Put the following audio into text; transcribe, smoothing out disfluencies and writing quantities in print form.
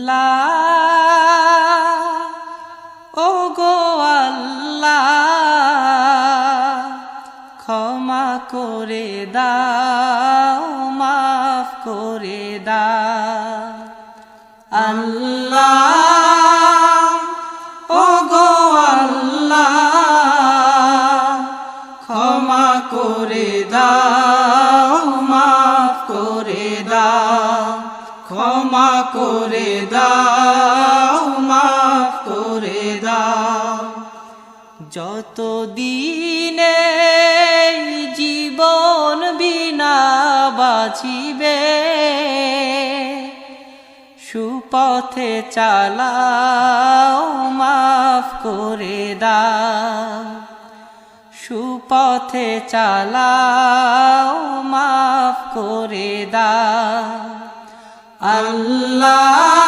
আল্লাহ ও গো আল্লাহ ক্ষমা করে দাও মাফ করে দাও আল্লাহ ও গো আল্লাহ ক্ষমা করে দাও মাফ করে দাও ক্ষমা করে দাও মাফ করে দাও যতদিনে জীবন বিনা বাঁচিবে সুপথে চালাও মাফ করে দাও সুপথে চালাও মাফ করে দাও আল্লাহ